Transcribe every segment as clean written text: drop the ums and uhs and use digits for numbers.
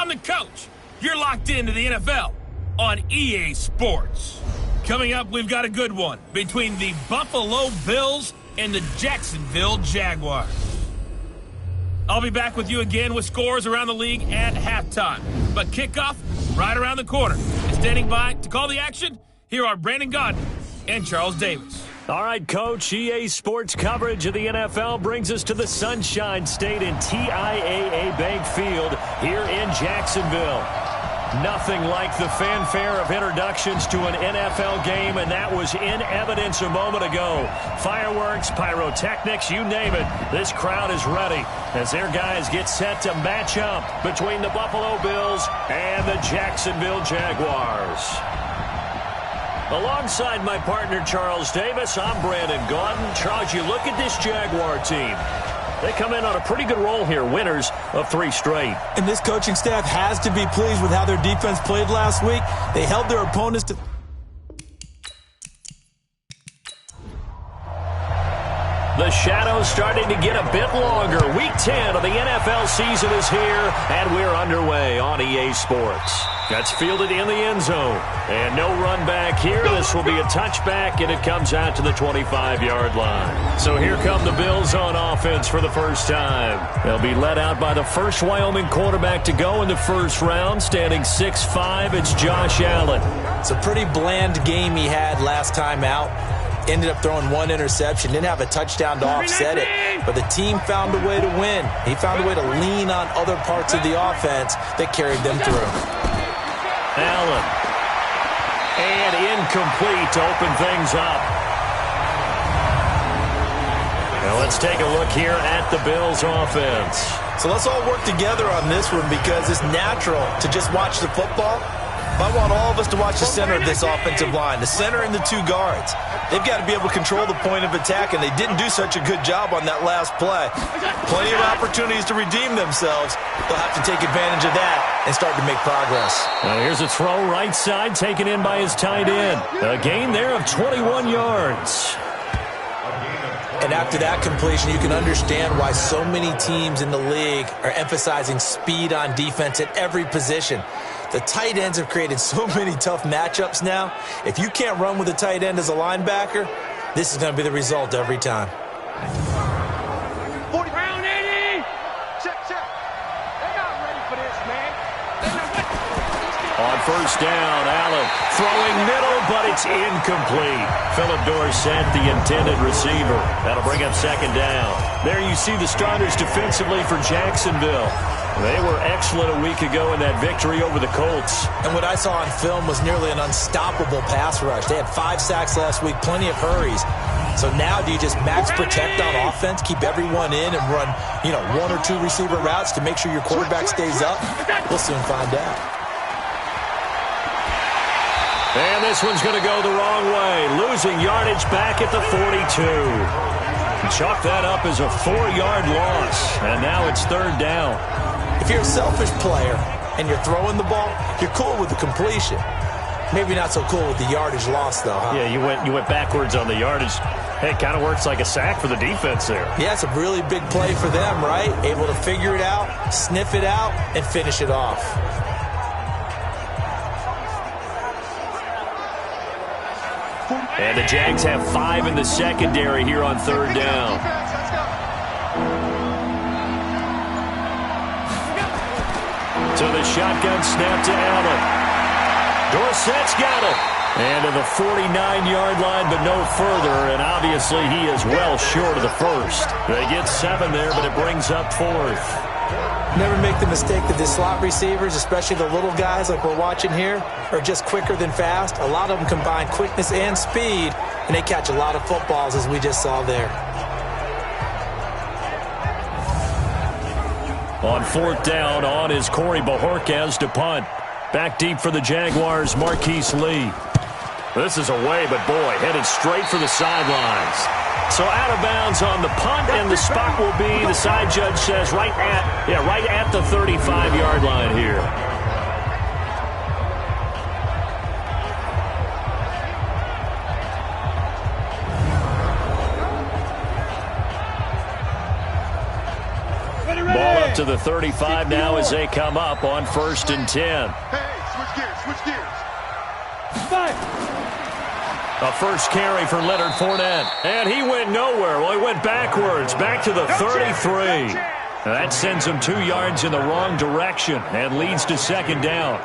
I'm the coach. You're locked into the NFL on EA Sports. Coming up, we've got a good one between the Buffalo Bills and the Jacksonville Jaguars. I'll be back with you again with scores around the league at halftime. But kickoff right around the corner. And standing by to call the action, here are Brandon Gaudin and Charles Davis. All right, Coach, EA Sports coverage of the NFL brings us to the Sunshine State in TIAA Bank Field here in Jacksonville. Nothing like the fanfare of introductions to an NFL game, and that was in evidence a moment ago. Fireworks, pyrotechnics, you name it. This crowd is ready as their guys get set to match up between the Buffalo Bills and the Jacksonville Jaguars. Alongside my partner, Charles Davis, I'm Brandon Gaudin. Charles, you look at this Jaguar team. They come in on a pretty good roll here, winners of 3 straight. And this coaching staff has to be pleased with how their defense played last week. They held their opponents to... The shadows starting to get a bit longer. Week 10 of the NFL season is here, and we're underway on EA Sports. That's fielded in the end zone. And no run back here. This will be a touchback, and it comes out to the 25-yard line. So here come the Bills on offense for the first time. They'll be led out by the first Wyoming quarterback to go in the first round, standing 6'5". It's Josh Allen. It's a pretty bland game he had last time out. Ended up throwing 1 interception, didn't have a touchdown to offset it, but the team found a way to win. He found a way to lean on other parts of the offense that carried them through. Allen. And incomplete to open things up. Now let's take a look here at the Bills offense. So let's all work together on this one because it's natural to just watch the football. But I want all of us to watch the center of this offensive line, the center and the 2 guards. They've got to be able to control the point of attack, and they didn't do such a good job on that last play. Plenty of opportunities to redeem themselves. They'll have to take advantage of that and start to make progress. Now here's a throw right side taken in by his tight end. A gain there of 21 yards. And after that completion, you can understand why so many teams in the league are emphasizing speed on defense at every position. The tight ends have created so many tough matchups now. If you can't run with a tight end as a linebacker, this is going to be the result every time. 40 round 80. Check. They're not ready for this, man. On first down, Allen throwing middle, but it's incomplete. Philip Dorsett, the intended receiver. That'll bring up second down. There you see the starters defensively for Jacksonville. They were excellent a week ago in that victory over the Colts. And what I saw on film was nearly an unstoppable pass rush. They had 5 sacks last week, plenty of hurries. So now do you just max protect on offense, keep everyone in and run, 1 or 2 receiver routes to make sure your quarterback stays up? We'll soon find out. And this one's going to go the wrong way, losing yardage back at the 42. Chalk that up as a 4-yard loss, and now it's third down. If you're a selfish player and you're throwing the ball, you're cool with the completion. Maybe not so cool with the yardage loss, though, huh? Yeah, you went backwards on the yardage. Hey, it kind of works like a sack for the defense there. Yeah, it's a really big play for them, right? Able to figure it out, sniff it out, and finish it off. And the Jags have 5 in the secondary here on third down. To the shotgun snap to Allen. Dorsett's got it. And to the 49-yard line, but no further. And obviously he is well short of the first. They get 7 there, but it brings up 4th. Never make the mistake that the slot receivers, especially the little guys like we're watching here, are just quicker than fast. A lot of them combine quickness and speed, and they catch a lot of footballs, as we just saw there. On fourth down, on is Corey Bojorquez to punt. Back deep for the Jaguars, Marquise Lee. This is away, but boy, headed straight for the sidelines. So out of bounds on the punt, and the spot will be, the side judge says, right at the 35-yard line here. Ball Up to the 35 now as they come up on 1st and 10. Switch gears. A first carry for Leonard Fournette. And he went nowhere. Well, he went backwards, back to the 33. That sends him 2 yards in the wrong direction and leads to 2nd down.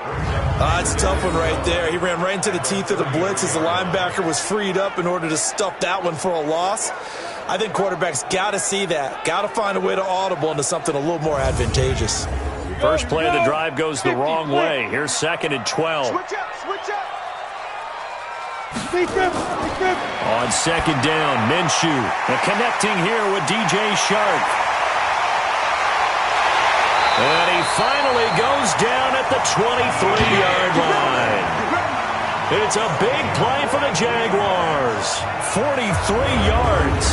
It's a tough one right there. He ran right into the teeth of the blitz as the linebacker was freed up in order to stuff that one for a loss. I think quarterbacks got to see that. Got to find a way to audible into something a little more advantageous. First play of the drive goes the wrong way. Here's 2nd and 12. Switch up. On 2nd down, Minshew. And connecting here with DJ Shark. And he finally goes down at the 23-yard line. It's a big play for the Jaguars. 43 yards.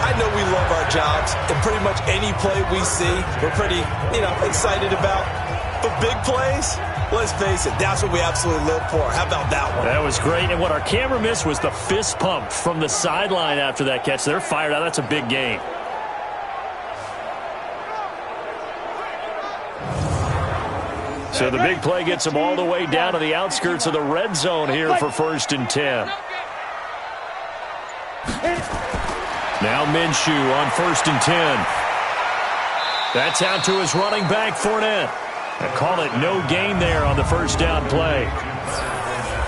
I know we love our jobs, and pretty much any play we see, we're pretty, excited about. But big plays, let's face it, that's what we absolutely live for. How about that one? That was great, and what our camera missed was the fist pump from the sideline after that catch. They're fired out. That's a big game. So the big play gets them all the way down to the outskirts of the red zone here for 1st and 10. Now Minshew on 1st and 10. That's out to his running back, Fournette. I call it no gain there on the first down play.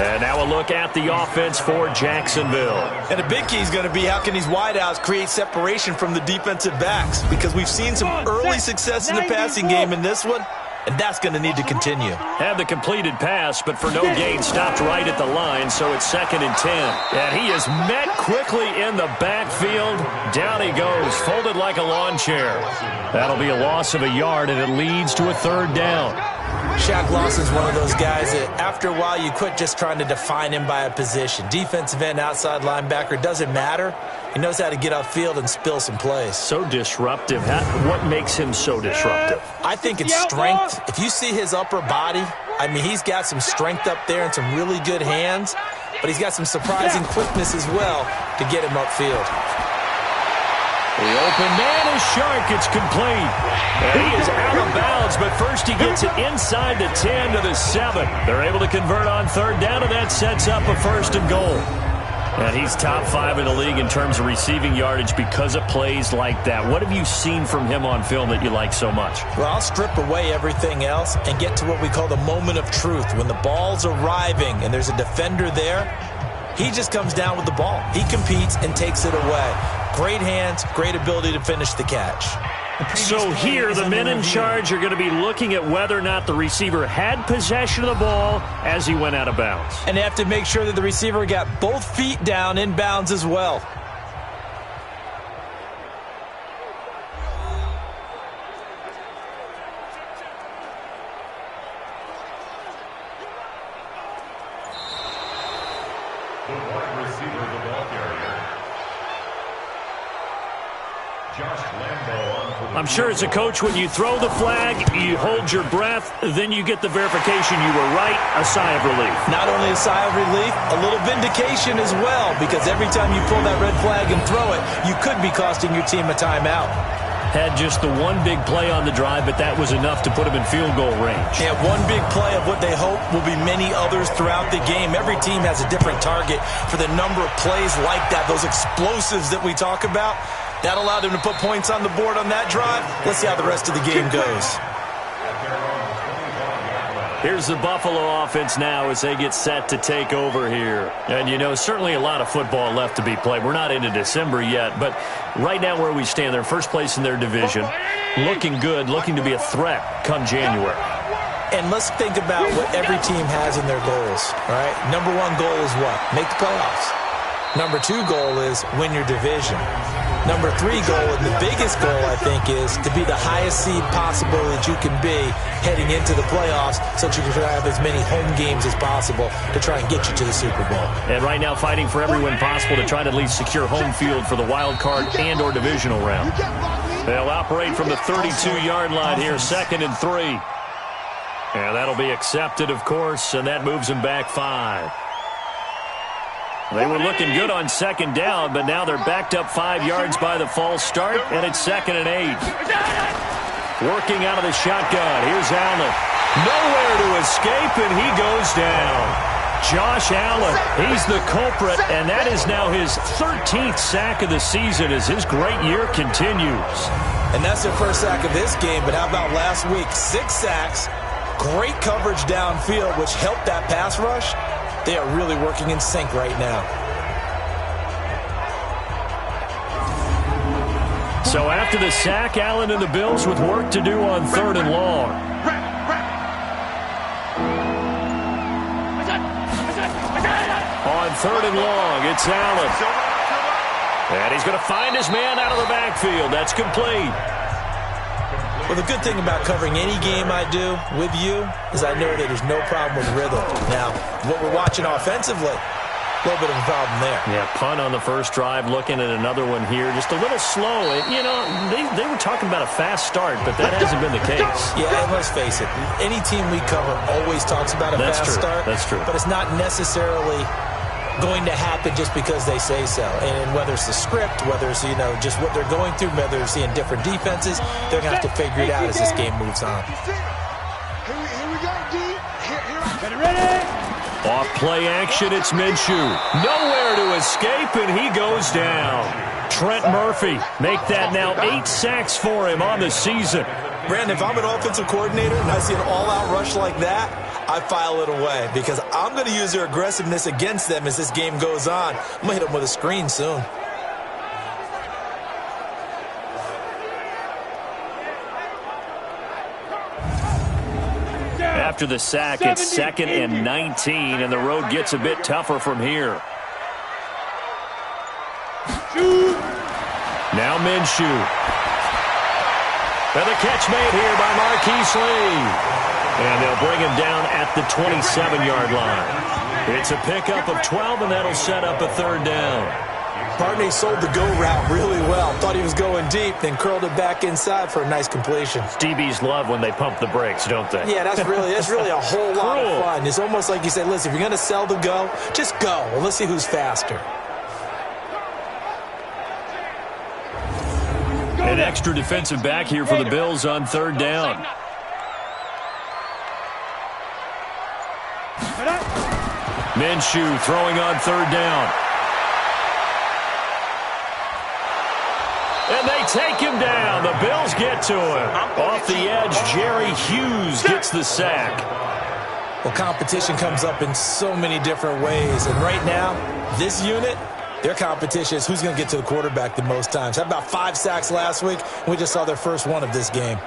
And now a look at the offense for Jacksonville. And the big key is going to be how can these wideouts create separation from the defensive backs? Because we've seen some early success in the passing game in this one, and that's going to need to continue. Had the completed pass, but for no gain, stopped right at the line, so it's 2nd and 10. And he is met quickly in the backfield. Down he goes, folded like a lawn chair. That'll be a loss of a yard, and it leads to a 3rd down. Shaq Lawson's one of those guys that after a while you quit just trying to define him by a position. Defensive end, outside linebacker, doesn't matter. He knows how to get upfield and spill some plays. So disruptive. What makes him so disruptive? I think it's strength. If you see his upper body, I mean, he's got some strength up there and some really good hands, but he's got some surprising quickness as well to get him upfield. The open man is Shark. It's complete. And he is out of bounds, but first he gets it inside the 10 to the 7. They're able to convert on 3rd down, and that sets up a 1st and goal. And he's top 5 in the league in terms of receiving yardage because of plays like that. What have you seen from him on film that you like so much? Well, I'll strip away everything else and get to what we call the moment of truth. When the ball's arriving and there's a defender there, he just comes down with the ball. He competes and takes it away. Great hands, great ability to finish the catch. So here, the men in charge are going to be looking at whether or not the receiver had possession of the ball as he went out of bounds. And they have to make sure that the receiver got both feet down in bounds as well. I'm sure as a coach, when you throw the flag, you hold your breath, then you get the verification you were right, a sigh of relief. Not only a sigh of relief, a little vindication as well, because every time you pull that red flag and throw it, you could be costing your team a timeout. Had just the one big play on the drive, but that was enough to put him in field goal range. Yeah, one big play of what they hope will be many others throughout the game. Every team has a different target for the number of plays like that, those explosives that we talk about. That allowed him to put points on the board on that drive. Let's see how the rest of the game goes. Here's the Buffalo offense now as they get set to take over here. And, certainly a lot of football left to be played. We're not into December yet, but right now where we stand, they're first place in their division. Looking good, looking to be a threat come January. And let's think about what every team has in their goals, all right? Number 1 goal is what? Make the playoffs. Number 2 goal is win your division. Number 3 goal, and the biggest goal, I think, is to be the highest seed possible that you can be heading into the playoffs so that you can have as many home games as possible to try and get you to the Super Bowl. And right now fighting for every win possible to try to at least secure home field for the wild card and or divisional round. They'll operate from the 32-yard line here, 2nd and 3. And that'll be accepted, of course, and that moves them back 5. They were looking good on 2nd down, but now they're backed up 5 yards by the false start, and it's 2nd and 8. Working out of the shotgun. Here's Allen. Nowhere to escape, and he goes down. Josh Allen, he's the culprit, and that is now his 13th sack of the season as his great year continues. And that's their first sack of this game, but how about last week? 6 sacks, great coverage downfield, which helped that pass rush. They are really working in sync right now. So after the sack, Allen and the Bills with work to do on 3rd and long. On 3rd and long, it's Allen. And he's going to find his man out of the backfield. That's complete. Well, the good thing about covering any game I do with you is I know that there's no problem with rhythm. Now, what we're watching offensively, a little bit of a problem there. Yeah, punt on the first drive, looking at another one here. Just a little slow. You know, they were talking about a fast start, but that hasn't been the case. Yeah, and let's face it, any team we cover always talks about a fast start. That's true. But it's not necessarily going to happen just because they say so. And whether it's the script, whether it's, you know, just what they're going through, whether they're seeing different defenses, they're going to have to figure it out as this game moves on. Here we go, D. Get ready. Off play action, it's Minshew. Nowhere to escape, and he goes down. Trent Murphy, make that now 8 sacks for him on the season. Brandon, if I'm an offensive coordinator and I see an all-out rush like that, I file it away because I'm going to use their aggressiveness against them as this game goes on. I'm going to hit them with a screen soon. After the sack, it's 2nd and 19, and the road gets a bit tougher from here. Now Minshew. And the catch made here by Marquise Lee. And they'll bring him down at the 27-yard line. It's a pickup of 12, and that'll set up a 3rd down. Partney sold the go route really well. Thought he was going deep, then curled it back inside for a nice completion. DBs love when they pump the brakes, don't they? Yeah, that's really a whole lot of fun. It's almost like you say, listen, if you're going to sell the go, just go. Well, let's see who's faster. An extra defensive back here for the Bills on 3rd down. Minshew throwing on 3rd down. And they take him down. The Bills get to him. Off the edge, Jerry Hughes gets the sack. Well, competition comes up in so many different ways. And right now, this unit, their competition is who's going to get to the quarterback the most times. Had about 5 sacks last week. We just saw their first one of this game.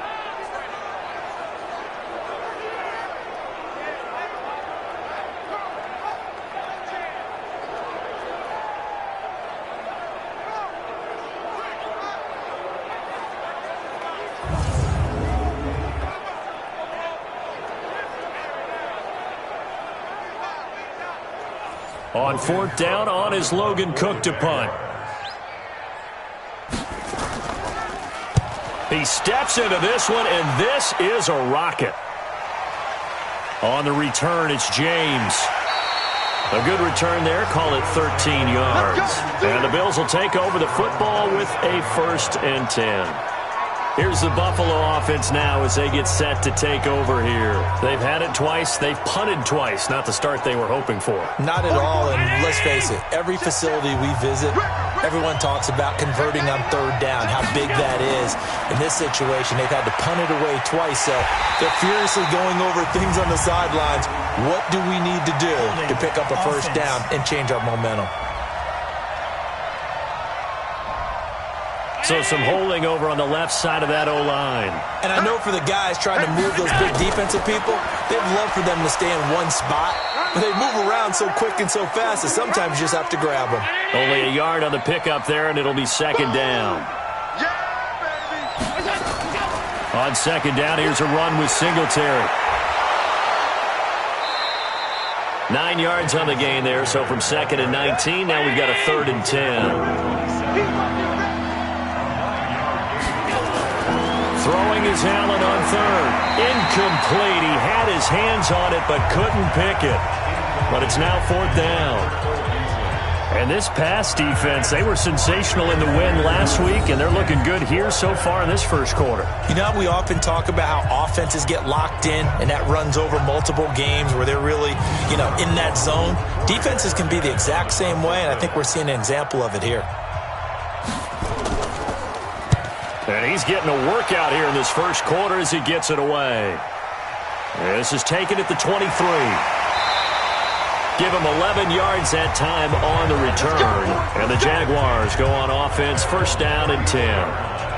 On 4th down, on is Logan Cook to punt. He steps into this one, and this is a rocket. On the return, it's James. A good return there. Call it 13 yards. And the Bills will take over the football with a 1st and 10. Here's the Buffalo offense now as they get set to take over here. They've had it twice. They've punted twice. Not the start they were hoping for. Not at all, and let's face it, every facility we visit, everyone talks about converting on 3rd down, how big that is. In this situation, they've had to punt it away twice, so they're furiously going over things on the sidelines. What do we need to do to pick up a 1st down and change our momentum? So some holding over on the left side of that O-line. And I know for the guys trying to move those big defensive people, they'd love for them to stay in one spot. But they move around so quick and so fast that sometimes you just have to grab them. Only a yard on the pickup there, and it'll be 2nd down. On 2nd down, here's a run with Singletary. 9 yards on the gain there, so from 2nd and 19, now we've got a 3rd and 10. Throwing is Allen on 3rd. Incomplete. He had his hands on it but couldn't pick it. But it's now 4th down. And this pass defense, they were sensational in the win last week, and they're looking good here so far in this first quarter. You know, we often talk about how offenses get locked in, and that runs over multiple games where they're really, in that zone. Defenses can be the exact same way, and I think we're seeing an example of it here. And he's getting a workout here in this first quarter as he gets it away. This is taken at the 23. Give him 11 yards that time on the return. And the Jaguars go on offense, first down and 10.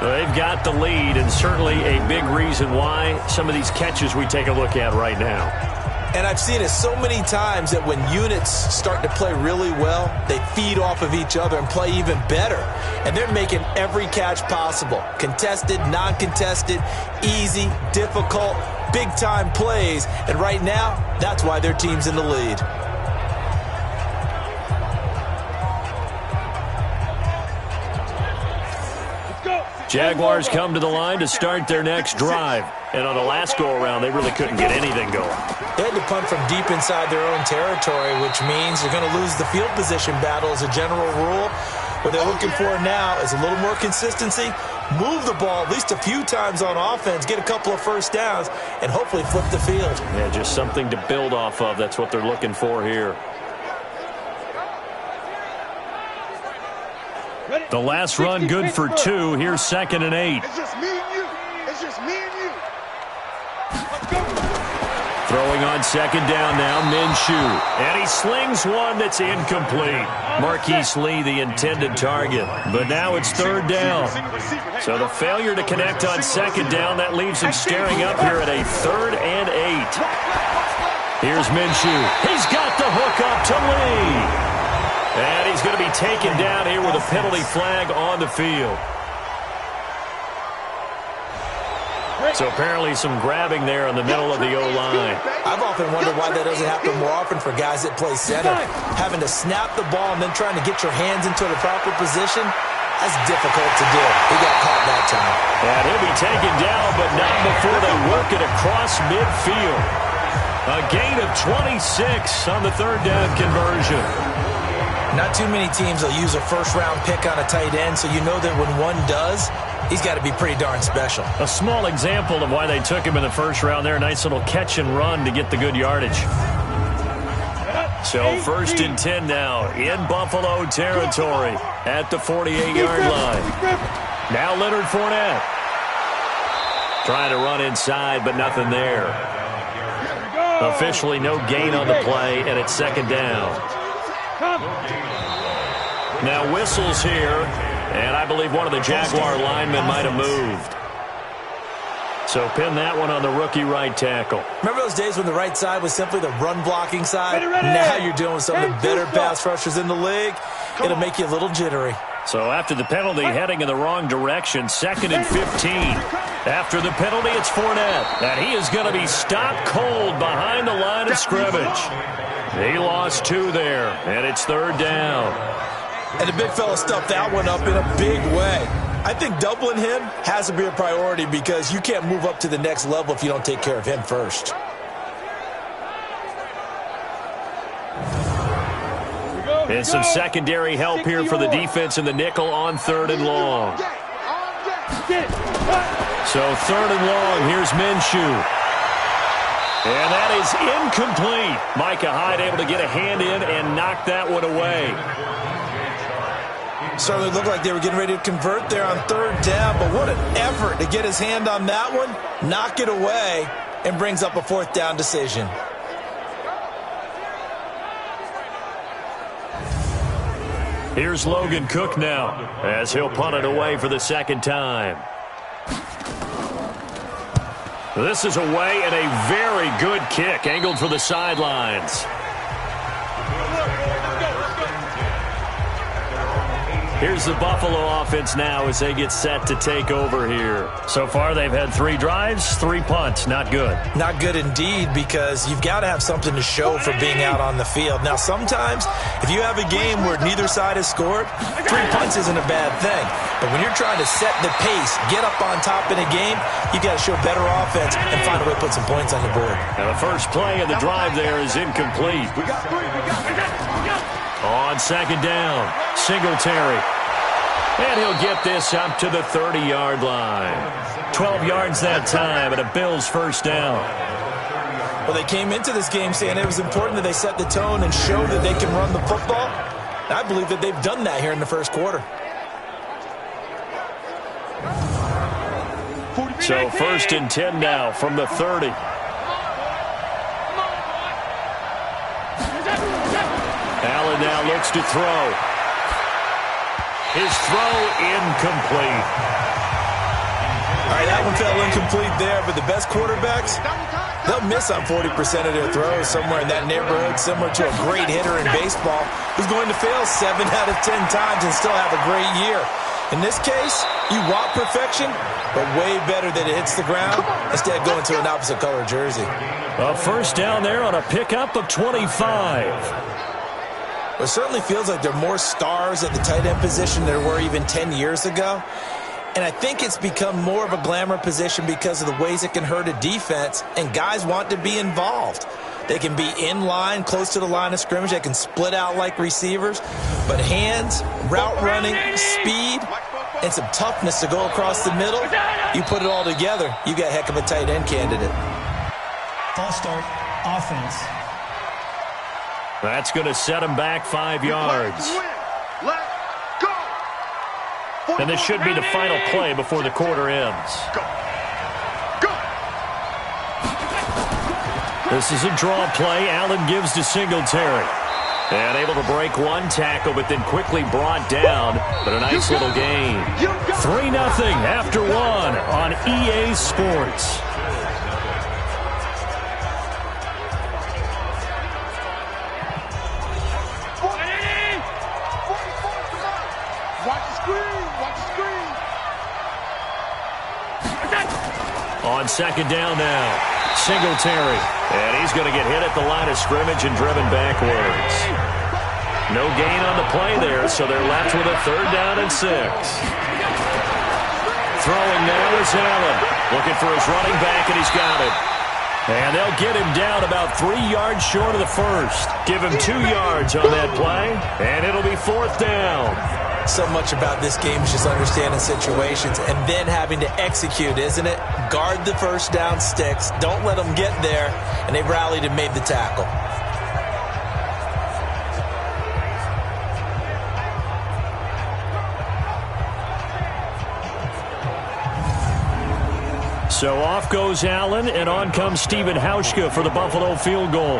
They've got the lead, and certainly a big reason why some of these catches we take a look at right now. And I've seen it so many times that when units start to play really well, they feed off of each other and play even better. And they're making every catch possible. Contested, non-contested, easy, difficult, big-time plays. And right now, that's why their team's in the lead. Jaguars come to the line to start their next drive. And on the last go-around, they really couldn't get anything going. They had to punt from deep inside their own territory, which means they're going to lose the field position battle as a general rule. What they're looking for now is a little more consistency, move the ball at least a few times on offense, get a couple of first downs, and hopefully flip the field. Yeah, just something to build off of. That's what they're looking for here. The last run good for 2. Here's 2nd and 8. It's just me and you. It's just me and you. Let's go. Throwing on 2nd down now, Minshew. And he slings one that's incomplete. Marquise Lee, the intended target. But now it's 3rd down. So the failure to connect on 2nd down, that leaves him staring up here at a 3rd and 8. Here's Minshew. He's got the hook up to Lee. And he's going to be taken down here with a penalty flag on the field. So apparently some grabbing there in the middle of the O-line. I've often wondered why that doesn't happen more often for guys that play center. Having to snap the ball and then trying to get your hands into the proper position, that's difficult to do. He got caught that time. And he'll be taken down, but not before they work it across midfield. A gain of 26 on the 3rd down conversion. Not too many teams will use a first-round pick on a tight end, so you know that when one does, he's got to be pretty darn special. A small example of why they took him in the first round there. A nice little catch and run to get the good yardage. So 1st and 10 now in Buffalo territory at the 48-yard line. Now Leonard Fournette. Trying to run inside, but nothing there. Officially no gain on the play, and it's 2nd down. Now whistles here, and I believe one of the Jaguar linemen might have moved. So pin that one on the rookie right tackle. Remember those days when the right side was simply the run-blocking side? Now you're dealing with some of the better pass rushers in the league. It'll make you a little jittery. So after the penalty, heading in the wrong direction, 2nd and 15. After the penalty, it's Fournette. And he is going to be stopped cold behind the line of scrimmage. He lost 2 there, and it's 3rd down. And the big fella stuffed that one up in a big way. I think doubling him has to be a priority because you can't move up to the next level if you don't take care of him first. And some secondary help here for the defense in the nickel on 3rd and long. So 3rd and long, here's Minshew. And that is incomplete. Micah Hyde able to get a hand in and knock that one away. Certainly looked like they were getting ready to convert there on 3rd down, but what an effort to get his hand on that one, knock it away, and brings up a 4th down decision. Here's Logan Cook now as he'll punt it away for the 2nd time. This is away and a very good kick angled for the sidelines. Here's the Buffalo offense now as they get set to take over here. So far, they've had 3 drives, 3 punts. Not good. Not good indeed, because you've got to have something to show for being out on the field. Now, sometimes, if you have a game where neither side has scored, 3 punts isn't a bad thing. But when you're trying to set the pace, get up on top in a game, you've got to show better offense and find a way to put some points on the board. Now, the first play of the drive there is incomplete. On second down, Singletary. And he'll get this up to the 30-yard line. 12 yards that time, and a Bills first down. Well, they came into this game saying it was important that they set the tone and show that they can run the football. And I believe that they've done that here in the first quarter. So 1st and 10 now from the 30. Allen now looks to throw. His throw incomplete. All right, that one fell incomplete there, but the best quarterbacks, they'll miss on 40% of their throws somewhere in that neighborhood, similar to a great hitter in baseball who's going to fail 7 out of 10 times and still have a great year. In this case, you want perfection, but way better that it hits the ground instead of going to an opposite color jersey. A first down there on a pickup of 25. It certainly feels like there are more stars at the tight end position than there were even 10 years ago. And I think it's become more of a glamour position because of the ways it can hurt a defense, and guys want to be involved. They can be in line, close to the line of scrimmage. They can split out like receivers. But hands, route running, speed, and some toughness to go across the middle, you put it all together, you got a heck of a tight end candidate. False start, offense. That's going to set him back 5 yards. And this should be the final play before the quarter ends. This is a draw play. Allen gives to Singletary. And able to break one tackle, but then quickly brought down. But a nice little gain. 3-0 after one on EA Sports. On second down now, Singletary. And he's going to get hit at the line of scrimmage and driven backwards. No gain on the play there, so they're left with a 3rd down and 6. Throwing now is Allen. Looking for his running back, and he's got it. And they'll get him down about 3 yards short of the first. Give him 2 yards on that play, and it'll be 4th down. So much about this game is just understanding situations and then having to execute, isn't it? Guard the first down sticks. Don't let them get there. And they rallied and made the tackle. So off goes Allen, and on comes Stephen Hauschka for the Buffalo field goal.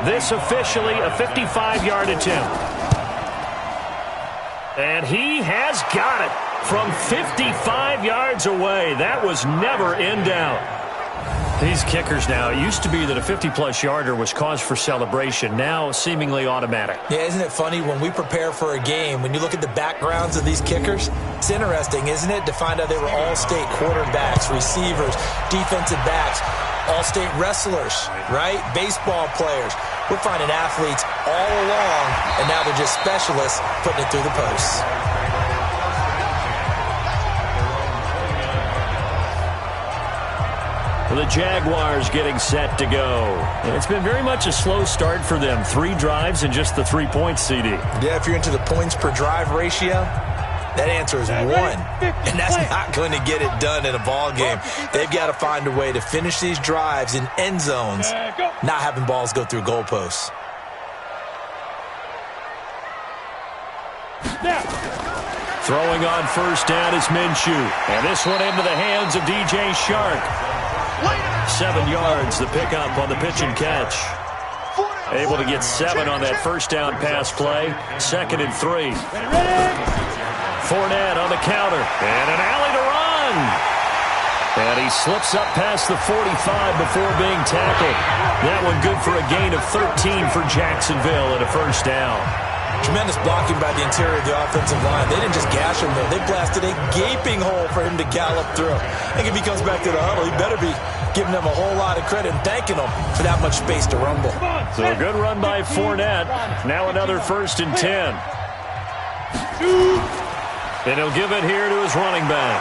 This officially a 55-yard attempt. And he has got it from 55 yards away. That was never in doubt. These kickers now, it used to be that a 50-plus yarder was cause for celebration. Now seemingly automatic. Yeah, isn't it funny when we prepare for a game, when you look at the backgrounds of these kickers, it's interesting, isn't it, to find out they were all-state quarterbacks, receivers, defensive backs, all-state wrestlers, right? Baseball players. We're finding athletes all along, and now they're just specialists putting it through the posts. The Jaguars getting set to go. And it's been very much a slow start for them. 3 drives and just the 3 points, CD. Yeah, if you're into the points per drive ratio, that answer is 1. And that's not going to get it done in a ball game. They've got to find a way to finish these drives in end zones, not having balls go through goalposts. Throwing on first down is Minshew. And this one into the hands of DJ Shark. 7 yards, the pickup on the pitch and catch. Able to get 7 on that first down pass play. 2nd and 3. Fournette on the counter. And an alley to run. And he slips up past the 45 before being tackled. That one good for a gain of 13 for Jacksonville and a first down. Tremendous blocking by the interior of the offensive line. They didn't just gash him there. They blasted a gaping hole for him to gallop through. I think if he comes back to the huddle, he better be giving them a whole lot of credit and thanking them for that much space to rumble. So a good run by Fournette. Now another 1st and 10. And he'll give it here to his running back.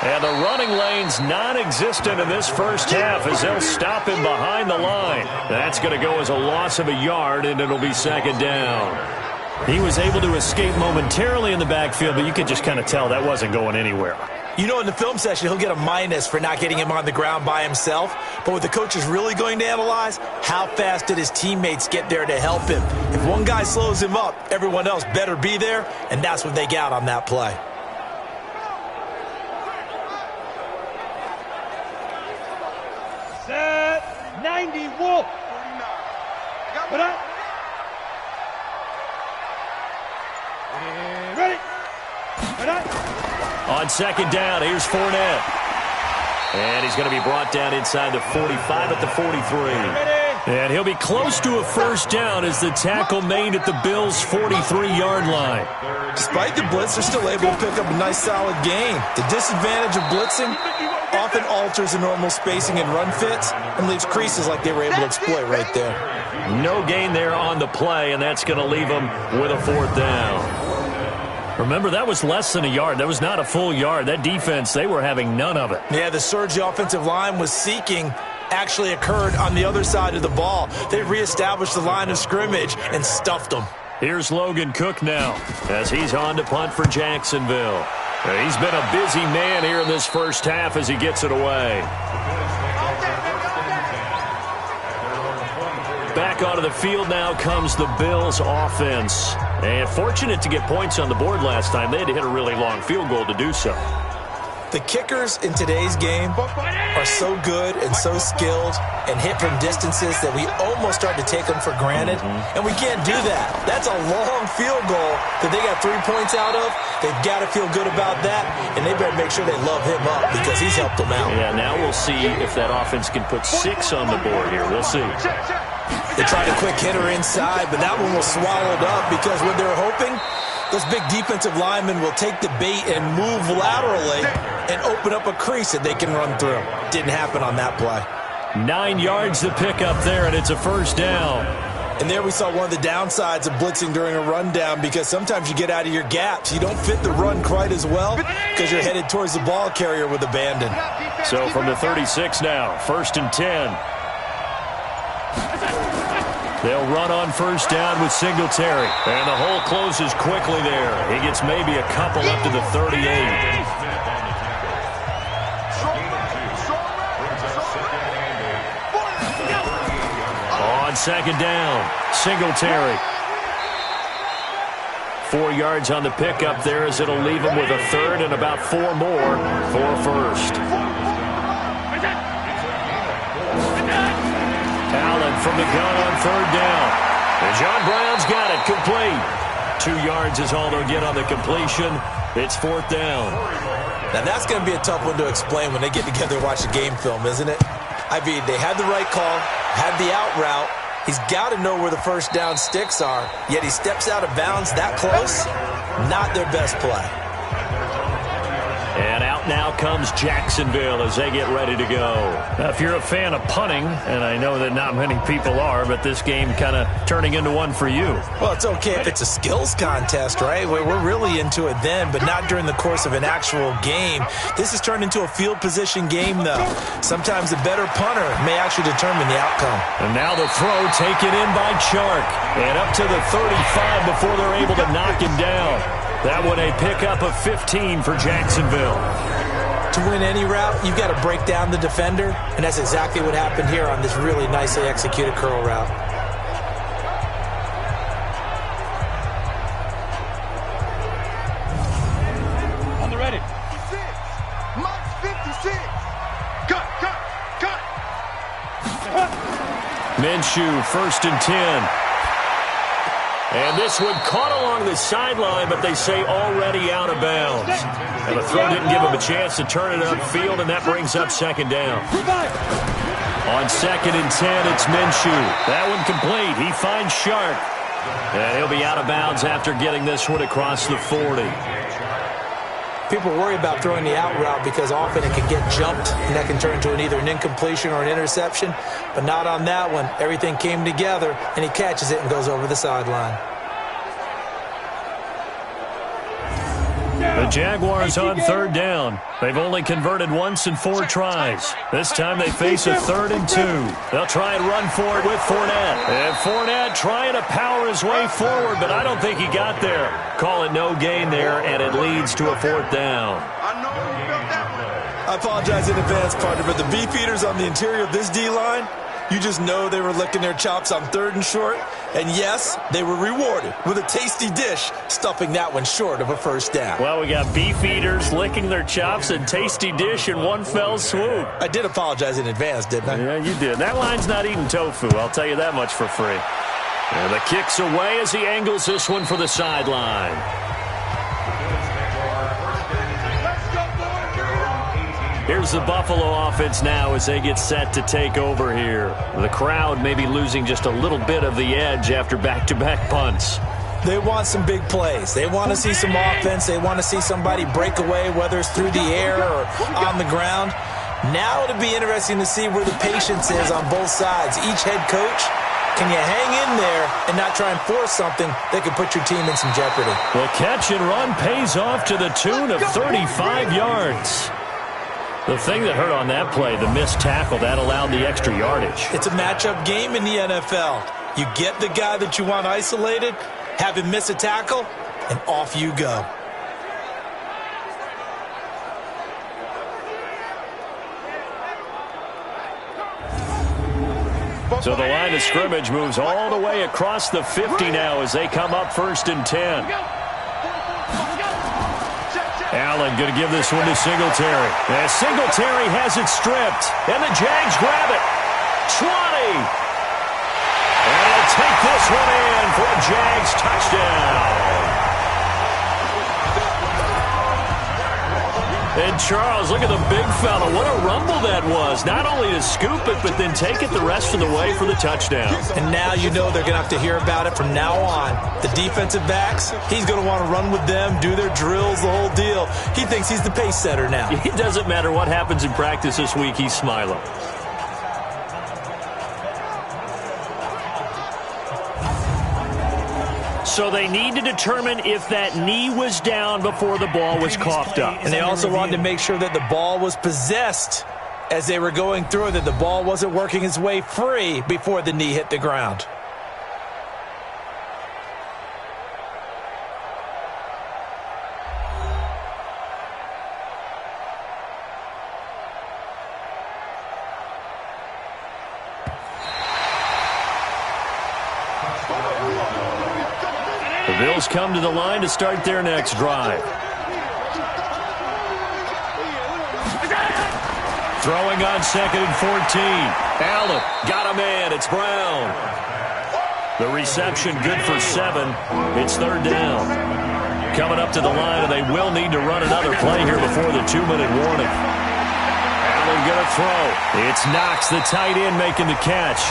And the running lane's non-existent in this first half as they'll stop him behind the line. That's going to go as a loss of a yard, and it'll be 2nd down. He was able to escape momentarily in the backfield, but you could just kind of tell that wasn't going anywhere. You know, in the film session, he'll get a minus for not getting him on the ground by himself. But what the coach is really going to analyze, how fast did his teammates get there to help him? If one guy slows him up, everyone else better be there, and that's what they got on that play. Set 90 Wolf. Put up. Ready. Put up. On second down, here's Fournette. And he's going to be brought down inside the 45 at the 43. And he'll be close to a first down as the tackle made at the Bills' 43-yard line. Despite the blitz, they're still able to pick up a nice, solid gain. The disadvantage of blitzing often alters the normal spacing and run fits and leaves creases like they were able to exploit right there. No gain there on the play, and that's going to leave them with a fourth down. Remember, that was less than a yard. That was not a full yard. That defense, they were having none of it. Yeah, the surge the offensive line was seeking actually occurred on the other side of the ball. They reestablished the line of scrimmage and stuffed them. Here's Logan Cook now as he's on to punt for Jacksonville. He's been a busy man here in this first half as he gets it away. Back onto the field now comes the Bills offense. And fortunate to get points on the board last time. They had to hit a really long field goal to do so. The kickers in today's game are so good and so skilled and hit from distances that we almost start to take them for granted. And we can't do that. That's a long field goal that they got 3 points out of. They've got to feel good about that, and they better make sure they love him up because he's helped them out. Yeah, now we'll see if that offense can put 6 on the board here. We'll see. They tried a quick hitter inside, but that one was swallowed up because what they're hoping, those big defensive linemen will take the bait and move laterally and open up a crease that they can run through. Didn't happen on that play. 9 yards to pick up there, and it's a first down. And there we saw one of the downsides of blitzing during a rundown because sometimes you get out of your gaps. You don't fit the run quite as well because you're headed towards the ball carrier with abandon. So from the 36 now, 1st and 10. They'll run on first down with Singletary. And the hole closes quickly there. He gets maybe a couple up to the 38. On second down, Singletary. 4 yards on the pickup there as it'll leave him with a third and about 4 more for first. Allen from the gun on third down. And John Brown's got it complete. 2 yards is all they'll get on the completion. It's 4th down. Now that's going to be a tough one to explain when they get together and watch the game film, isn't it? I mean, they had the right call, had the out route. He's got to know where the first down sticks are, yet he steps out of bounds that close. Not their best play. And out now comes Jacksonville as they get ready to go. Now, if you're a fan of punting, and I know that not many people are, but this game kind of turning into one for you. Well, it's okay if it's a skills contest, right? We're really into it then, but not during the course of an actual game. This has turned into a field position game, though. Sometimes a better punter may actually determine the outcome. And now the throw taken in by Chark. And up to the 35 before they're able to knock him down. That one a pickup of 15 for Jacksonville. To win any route, you've got to break down the defender, and that's exactly what happened here on this really nicely executed curl route. On the ready. 56. Max 56. Cut. Minshew, 1st and 10. And this one caught along the sideline, but they say already out of bounds. And the throw didn't give him a chance to turn it upfield, and that brings up 2nd down. On 2nd and 10, it's Minshew. That one complete. He finds Sharp. And he'll be out of bounds after getting this one across the 40. People worry about throwing the out route because often it can get jumped, and that can turn into either an incompletion or an interception. But not on that one. Everything came together, and he catches it and goes over the sideline. The Jaguars on third down. They've only converted once in 4 tries. This time they face a 3rd and 2. They'll try and run for it with Fournette. And Fournette trying to power his way forward, but I don't think he got there. Call it no gain there, and it leads to a 4th down. I apologize in advance, partner, but the beef eaters on the interior of this D-line, you just know they were licking their chops on 3rd and short. And yes, they were rewarded with a tasty dish, stuffing that one short of a 1st down. Well, we got beef eaters licking their chops and tasty dish in one fell swoop. I did apologize in advance, didn't I? Yeah, you did. That line's not eating tofu, I'll tell you that much for free. And the kick's away as he angles this one for the sideline. Here's the Buffalo offense now as they get set to take over here. The crowd may be losing just a little bit of the edge after back-to-back punts. They want some big plays. They want to see some offense. They want to see somebody break away, whether it's through the air or on the ground. Now it'll be interesting to see where the patience is on both sides. Each head coach, can you hang in there and not try and force something that could put your team in some jeopardy? The catch and run pays off to the tune of 35 yards. The thing that hurt on that play, the missed tackle, that allowed the extra yardage. It's a matchup game in the NFL. You get the guy that you want isolated, have him miss a tackle, and off you go. So the line of scrimmage moves all the way across the 50 now as they come up 1st and 10. Allen going to give this one to Singletary. And Singletary has it stripped. And the Jags grab it. 20. And he'll take this one in for a Jags touchdown. And Charles, look at the big fella. What a rumble that was. Not only to scoop it, but then take it the rest of the way for the touchdown. And now you know they're going to have to hear about it from now on. The defensive backs, he's going to want to run with them, do their drills, the whole deal. He thinks he's the pace setter now. It doesn't matter what happens in practice this week, he's smiling. So they need to determine if that knee was down before the ball was coughed up. And they also wanted to make sure that the ball was possessed as they were going through, that the ball wasn't working its way free before the knee hit the ground. The Bills come to the line to start their next drive. Throwing on 2nd and 14. Allen got a man. It's Brown. The reception good for 7. It's 3rd down. Coming up to the line, and they will need to run another play here before the 2-minute warning. Allen going to throw. It's Knox, the tight end, making the catch.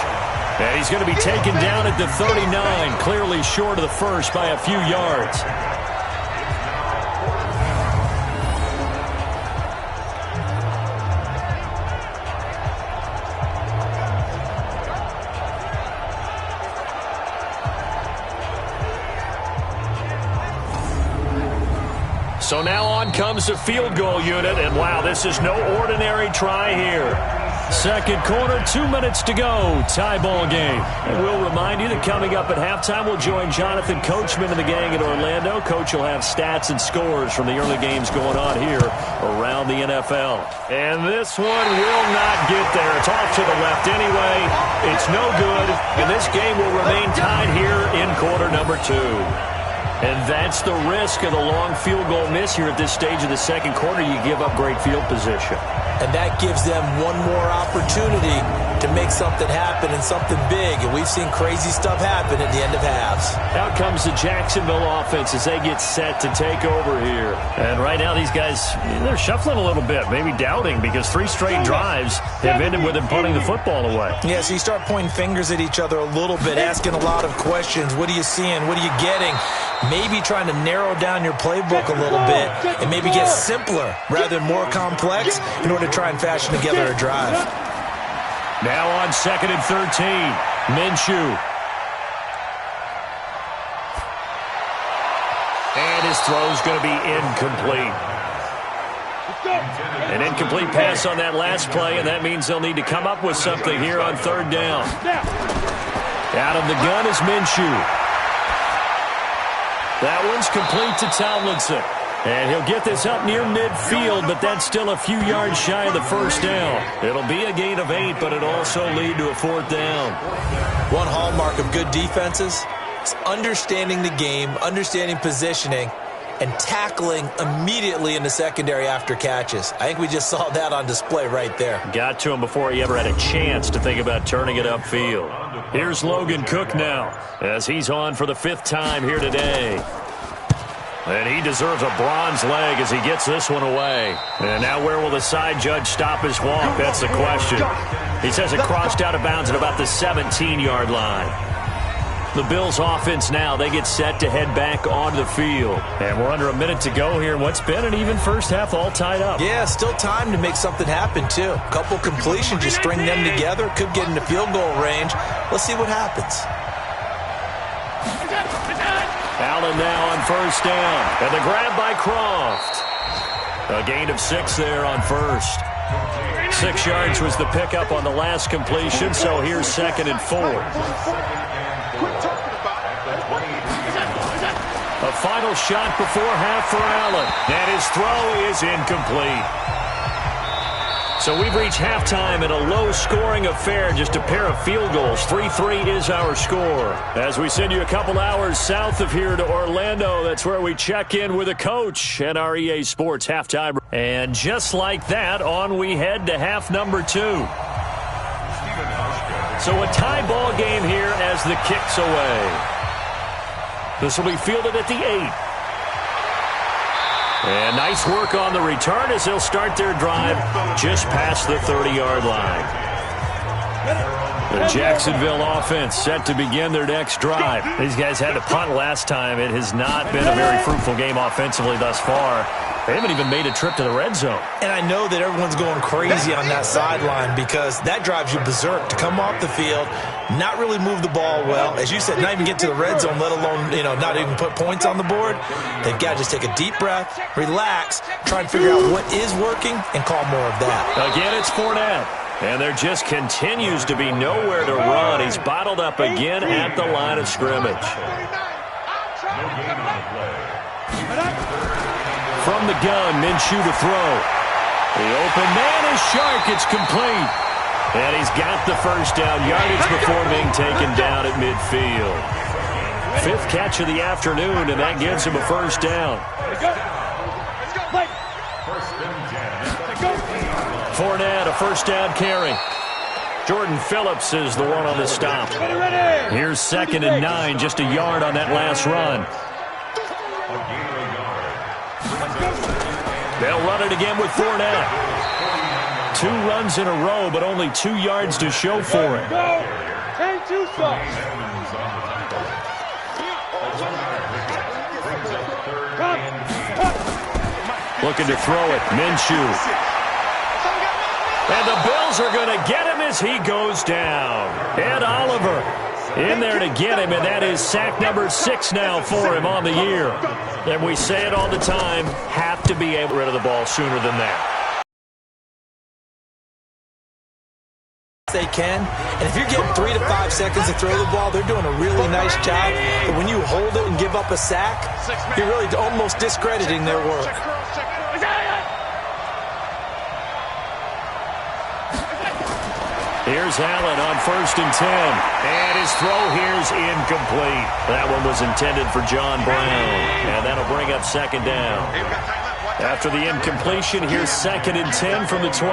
And he's going to be taken down at the 39, clearly short of the first by a few yards. So now on comes the field goal unit, and wow, this is no ordinary try here. Second quarter, 2 minutes to go. Tie ball game. And we'll remind you that coming up at halftime, we'll join Jonathan Coachman and the gang in Orlando. Coach will have stats and scores from the early games going on here around the NFL. And this one will not get there. It's off to the left anyway. It's no good. And this game will remain tied here in quarter number 2. And that's the risk of the long field goal miss here at this stage of the second quarter. You give up great field position. And that gives them one more opportunity to make something happen and something big. And we've seen crazy stuff happen at the end of halves. Out comes the Jacksonville offense as they get set to take over here. And right now these guys, they're shuffling a little bit, maybe doubting, because 3 straight drives have ended with them punting the football away. Yeah, so you start pointing fingers at each other a little bit, asking a lot of questions. What are you seeing? What are you getting? Maybe trying to narrow down your playbook a little bit and maybe get simpler rather than more complex in order to try and fashion together a drive. Now on 2nd and 13, Minshew. And his throw's going to be incomplete. An incomplete pass on that last play, and that means they'll need to come up with something here on third down. Out of the gun is Minshew. That one's complete to Tomlinson. And he'll get this up near midfield, but that's still a few yards shy of the first down. It'll be a gain of 8, but it'll also lead to a fourth down. One hallmark of good defenses is understanding the game, understanding positioning, and tackling immediately in the secondary after catches. I think we just saw that on display right there. Got to him before he ever had a chance to think about turning it upfield. Here's Logan Cook now as he's on for the 5th time here today. And he deserves a bronze leg as he gets this one away. And now where will the side judge stop his walk? That's the question. He says it crossed out of bounds at about the 17-yard line. The Bills offense now, they get set to head back onto the field. And we're under a minute to go here in what's been an even first half, all tied up. Yeah, still time to make something happen, too. A couple completions, just string them together. Could get into field goal range. Let's see what happens. Allen now on first down. And the grab by Croft. A gain of 6 there on first. 6 yards was the pickup on the last completion, so here's 2nd and 4. A final shot before half for Allen. And his throw is incomplete. So we've reached halftime in a low-scoring affair, just a pair of field goals. 3-3 is our score. As we send you a couple hours south of here to Orlando, that's where we check in with a coach and our EA Sports halftime. And just like that, on we head to half number 2. So a tie ball game here as the kick's away. This will be fielded at the 8. And nice work on the return as they'll start their drive just past the 30-yard line. The Jacksonville offense set to begin their next drive. These guys had to punt last time. It has not been a very fruitful game offensively thus far. They haven't even made a trip to the red zone. And I know that everyone's going crazy on that sideline because that drives you berserk to come off the field, not really move the ball well. As you said, not even get to the red zone, let alone, not even put points on the board. They've got to just take a deep breath, relax, try and figure out what is working, and call more of that. Again, it's Fournette. And there just continues to be nowhere to run. He's bottled up again at the line of scrimmage. From the gun, Minshew to throw. The open man is Shark. It's complete. And he's got the first down yardage before being taken down at midfield. 5th catch of the afternoon, and that gives him a first down. Fournette, a first down carry. Jordan Phillips is the one on the stop. Here's 2nd and 9, just a yard on that last run. They'll run it again with Fournette. 2 runs in a row, but only 2 yards to show for it. Looking to throw it, Minshew. And the Bills are going to get him as he goes down. Ed Oliver in there to get him, and that is sack number 6 now for him on the year. And we say it all the time, have to be able to get rid of the ball sooner than that. They can, and if you're getting 3 to 5 seconds to throw the ball, they're doing a really nice job. But when you hold it and give up a sack, you're really almost discrediting their work. Here's Allen on 1st and 10. And his throw here's incomplete. That one was intended for John Brown. And that'll bring up 2nd down. After the incompletion, here's 2nd and 10 from the 20.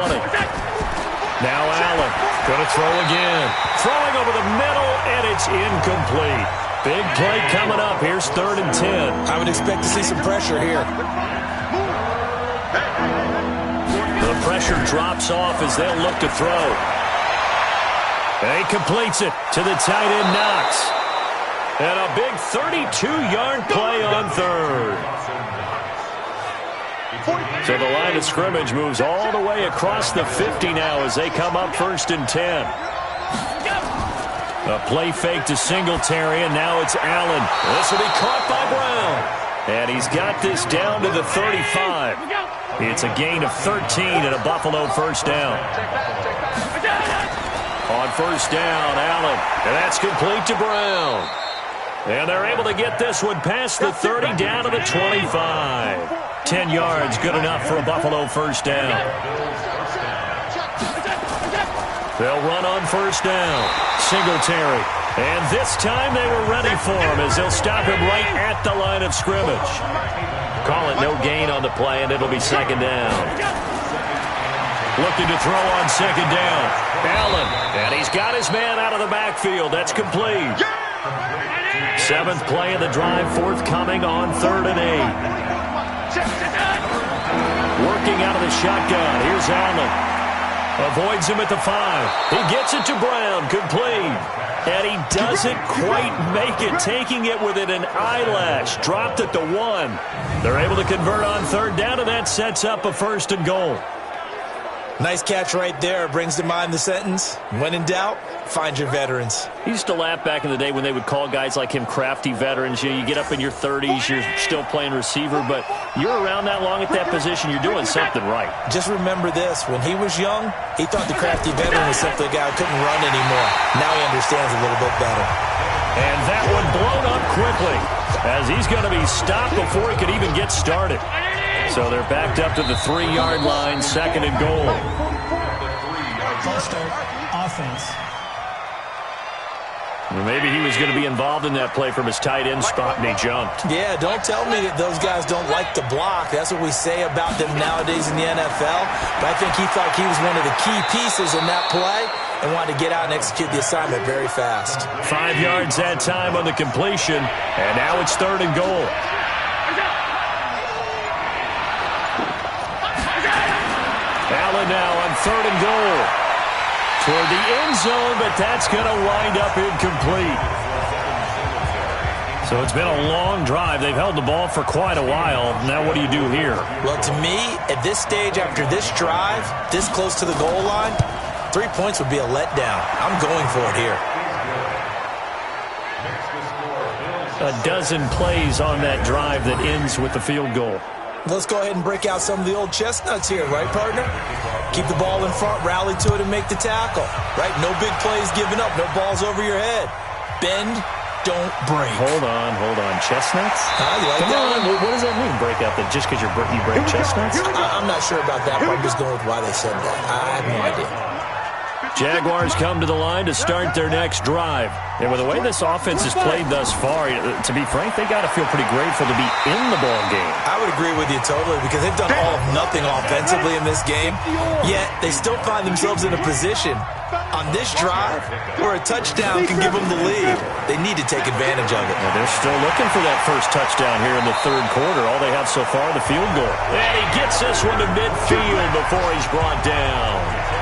Now Allen going to throw again. Throwing over the middle, and it's incomplete. Big play coming up. Here's 3rd and 10. I would expect to see some pressure here. The pressure drops off as they'll look to throw. And he completes it to the tight end, Knox. And a big 32-yard play on 3rd. So the line of scrimmage moves all the way across the 50 now as they come up 1st and 10. A play fake to Singletary, and now it's Allen. This will be caught by Brown. And he's got this down to the 35. It's a gain of 13 and a Buffalo first down. On first down, Allen. And that's complete to Brown. And they're able to get this one past the 30 down to the 25. 10 yards, good enough for a Buffalo first down. They'll run on first down. Singletary. And this time they were ready for him as they'll stop him right at the line of scrimmage. Call it no gain on the play, and it'll be second down. Looking to throw on second down. Allen. And he's got his man out of the backfield. That's complete. 7th play of the drive forthcoming on 3rd and 8. Working out of the shotgun. Here's Allen. Avoids him at the 5. He gets it to Brown. Complete. And he doesn't quite make it, taking it within an eyelash. Dropped at the 1. They're able to convert on 3rd down, and that sets up a 1st and goal. Nice catch right there. Brings to mind the sentence, when in doubt, find your veterans. He used to laugh back in the day when they would call guys like him crafty veterans. You get up in your 30s, you're still playing receiver, but you're around that long at that position, you're doing something right. Just remember this. When he was young, he thought the crafty veteran was simply a guy who couldn't run anymore. Now he understands a little bit better. And that one blown up quickly as he's going to be stopped before he could even get started. So they're backed up to the 3-yard line, 2nd and goal. False start, offense. Well, maybe he was going to be involved in that play from his tight end spot, and he jumped. Yeah, don't tell me that those guys don't like to block. That's what we say about them nowadays in the NFL. But I think he thought he was one of the key pieces in that play and wanted to get out and execute the assignment very fast. 5 yards that time on the completion, and now it's 3rd and goal. Allen now on 3rd and goal. Toward the end zone, but that's going to wind up incomplete. So it's been a long drive. They've held the ball for quite a while. Now what do you do here? Well, to me, at this stage after this drive, this close to the goal line, 3 points would be a letdown. I'm going for it here. A dozen plays on that drive that ends with the field goal. Let's go ahead and break out some of the old chestnuts here, right, partner? Keep the ball in front, rally to it, and make the tackle, right? No big plays given up, no balls over your head. Bend, don't break. Hold on. Chestnuts? You like Come that on, one? what does that mean, break out? That just because you break chestnuts? I'm not sure about that, but I'm just going with why they said that. I have no idea. Jaguars come to the line to start their next drive. And with the way this offense has played thus far, to be frank, they got to feel pretty grateful to be in the ball game. I would agree with you totally because they've done all of nothing offensively in this game, yet they still find themselves in a position on this drive where a touchdown can give them the lead. They need to take advantage of it. Well, they're still looking for that first touchdown here in the 3rd quarter. All they have so far, the field goal. And he gets this one to midfield before he's brought down.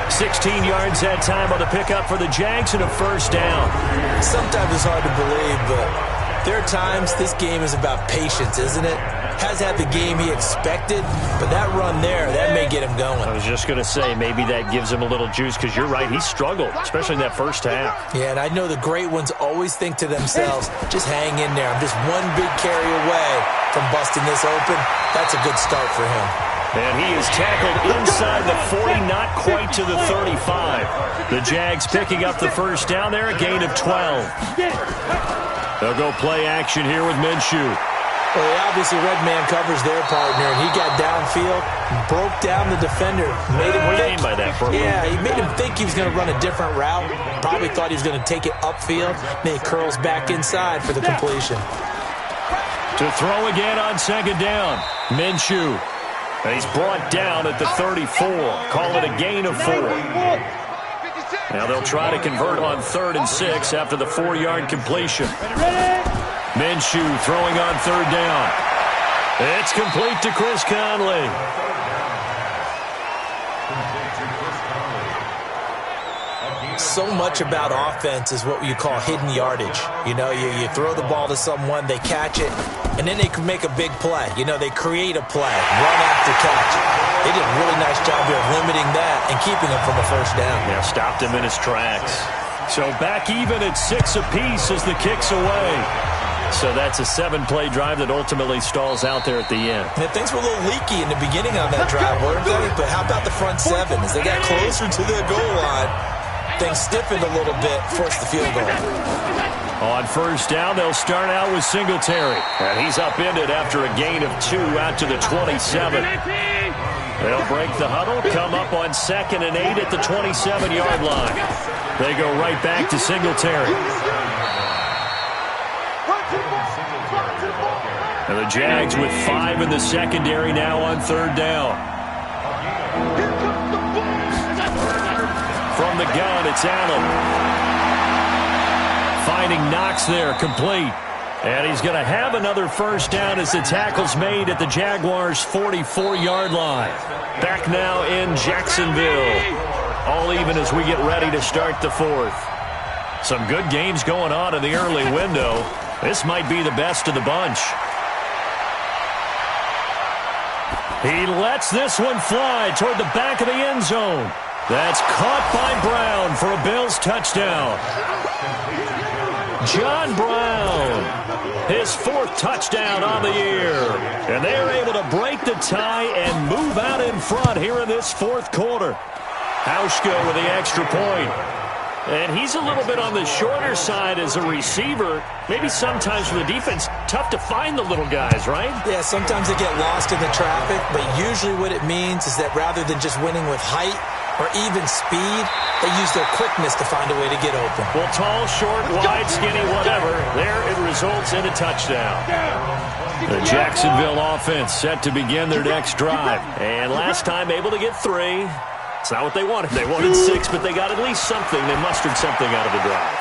16 yards that time on the pickup for the Jags and a first down. Sometimes it's hard to believe, but there are times this game is about patience, isn't it? Has had the game he expected, but that run there, that may get him going. I was just going to say, maybe that gives him a little juice because you're right, he struggled, especially in that first half. Yeah, and I know the great ones always think to themselves, just hang in there. I'm just one big carry away from busting this open. That's a good start for him. And he is tackled inside the 40, not quite to the 35. The Jags picking up the first down there, a gain of 12. They'll go play action here with Minshew. Well, they obviously red man covers their partner, and he got downfield, broke down the defender. What do you mean by that, bro? Yeah, he made him think he was going to run a different route. Probably thought he was going to take it upfield. Then he curls back inside for the completion. To throw again on second down, Minshew. And he's brought down at the 34. Call it a gain of 4. Now they'll try to convert on 3rd and 6 after the 4-yard completion. Minshew throwing on 3rd down. It's complete to Chris Conley. So much about offense is what you call hidden yardage. You know, you throw the ball to someone, they catch it, and then they can make a big play. You know, they create a play, run after catch. They did a really nice job here of limiting that and keeping him from a first down. Yeah, stopped him in his tracks. So back even at 6 apiece as the kick's away. So that's a 7-play drive that ultimately stalls out there at the end. And things were a little leaky in the beginning on that drive, weren't they? But how about the front seven? As they got closer to the goal line, things stiffened a little bit, forced the field goal. On first down, they'll start out with Singletary. And he's upended after a gain of 2 out to the 27. They'll break the huddle, come up on 2nd and 8 at the 27-yard line. They go right back to Singletary. And the Jags with 5 in the secondary now on 3rd down. From the gun, it's Allen. Finding Knox there, complete. And he's going to have another first down as the tackle's made at the Jaguars' 44-yard line. Back now in Jacksonville. All even as we get ready to start the 4th. Some good games going on in the early window. This might be the best of the bunch. He lets this one fly toward the back of the end zone. That's caught by Brown for a Bills touchdown. John Brown, his 4th touchdown on the year. And they're able to break the tie and move out in front here in this 4th quarter. Hauschka with the extra point. And he's a little bit on the shorter side as a receiver. Maybe sometimes for the defense, tough to find the little guys, right? Yeah, sometimes they get lost in the traffic, but usually what it means is that rather than just winning with height or even speed, they use their quickness to find a way to get open. Well, tall, short, wide, skinny, whatever, there it results in a touchdown. The Jacksonville offense set to begin their next drive. And last time able to get 3. It's not what they wanted. They wanted 6, but they got at least something. They mustered something out of the drive.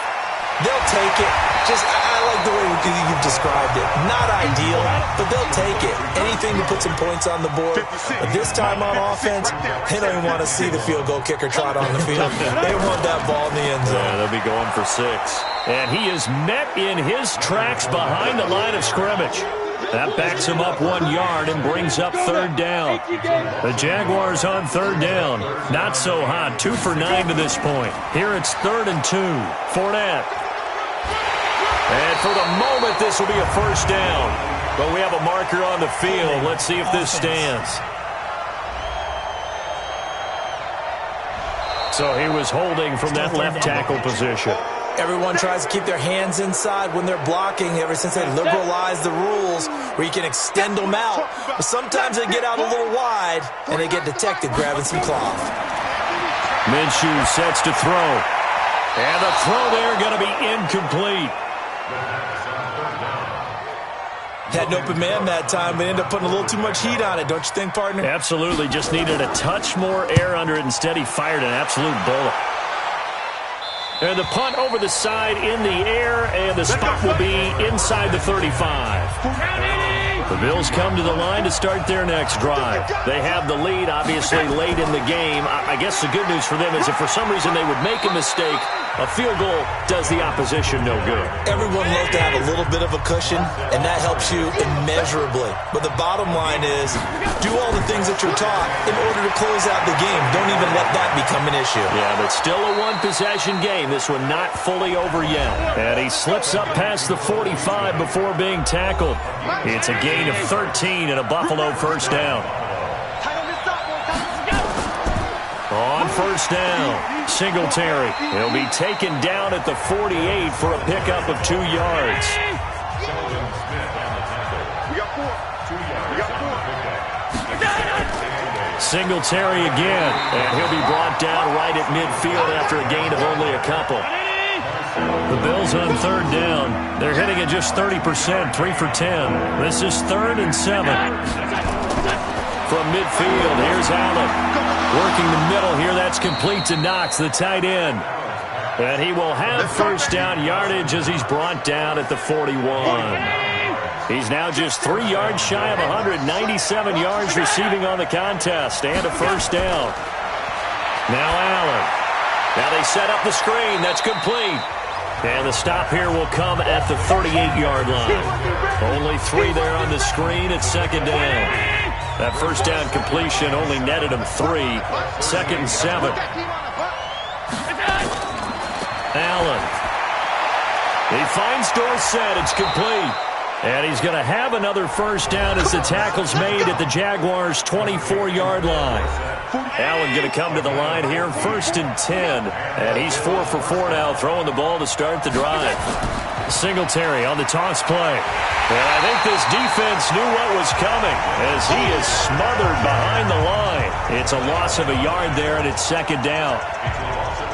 They'll take it. I like the way you've described it. Not ideal, but they'll take it. Anything to put some points on the board. But this time on offense, they don't even want to see the field goal kicker trot on the field. They want that ball in the end zone. Yeah, they'll be going for 6. And he is met in his tracks behind the line of scrimmage. That backs him up 1 yard and brings up 3rd down. The Jaguars on 3rd down. Not so hot. 2 for 9 to this point. Here it's 3rd and 2. Fournette. And for the moment, this will be a first down. But we have a marker on the field. Let's see if this stands. So he was holding from that left tackle position. Everyone tries to keep their hands inside when they're blocking ever since they liberalized the rules where you can extend them out. But sometimes they get out a little wide and they get detected grabbing some cloth. Minshew sets to throw. And the throw there going to be incomplete. Had an open man that time, but ended up putting a little too much heat on it, don't you think, partner? Absolutely. Just needed a touch more air under it. Instead, he fired an absolute bullet. And the punt over the side in the air, and the spot will be inside the 35. The Bills come to the line to start their next drive. They have the lead, obviously, late in the game. I guess the good news for them is if for some reason they would make a mistake, a field goal does the opposition no good. Everyone loves to have a little bit of a cushion, and that helps you immeasurably. But the bottom line is, do all the things that you're taught in order to close out the game. Don't even let that become an issue. Yeah, but still a one-possession game. This one not fully over yet. And he slips up past the 45 before being tackled. It's a gain of 13 and a Buffalo first down. On first down, Singletary. He'll be taken down at the 48 for a pickup of 2 yards. Singletary again, and he'll be brought down right at midfield after a gain of only a couple. The Bills on third down. They're hitting at just 30%, 3 for 10. This is 3rd and 7. From midfield, here's Allen. Working the middle here, that's complete to Knox, the tight end. And he will have first down yardage as he's brought down at the 41. He's now just 3 yards shy of 197 yards receiving on the contest and a first down. Now Allen. Now they set up the screen. That's complete. And the stop here will come at the 38-yard line. Only 3 there on the screen at second down. That first down completion only netted him 3. 2nd and 7. Allen He finds Dorsett. It's complete. And he's going to have another first down as the tackle's made at the Jaguars' 24-yard line. Allen going to come to the line here, 1st and 10. And he's 4 for 4 now, throwing the ball to start the drive. Singletary on the toss play. And I think this defense knew what was coming as he is smothered behind the line. It's a loss of a yard there, and it's 2nd down.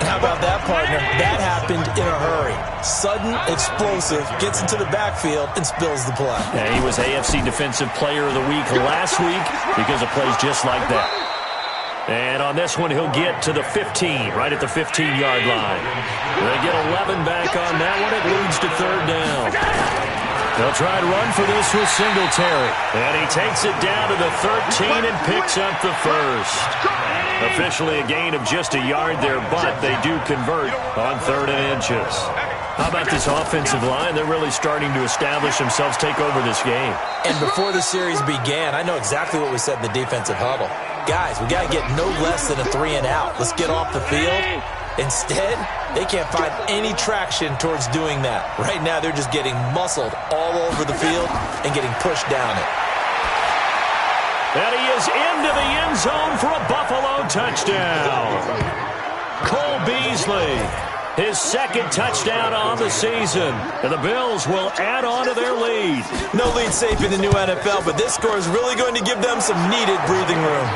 How about that, partner? That happened in a hurry. Sudden, explosive, gets into the backfield, and spills the play. Yeah, he was AFC Defensive Player of the Week last week because of plays just like that. And on this one, he'll get to the 15, right at the 15-yard line. They get 11 back on that one. It leads to 3rd down. They'll try to run for this with Singletary. And he takes it down to the 13 and picks up the first. Officially a gain of just a yard there, but they do convert on 3rd and inches. How about this offensive line? They're really starting to establish themselves, take over this game. And before the series began, I know exactly what we said in the defensive huddle. Guys, we got to get no less than a 3 and out. Let's get off the field. Instead, they can't find any traction towards doing that. Right now, they're just getting muscled all over the field and getting pushed down it. And he is into the end zone for a Buffalo touchdown. Cole Beasley, his 2nd touchdown on the season. And the Bills will add on to their lead. No lead safe in the new NFL, but this score is really going to give them some needed breathing room.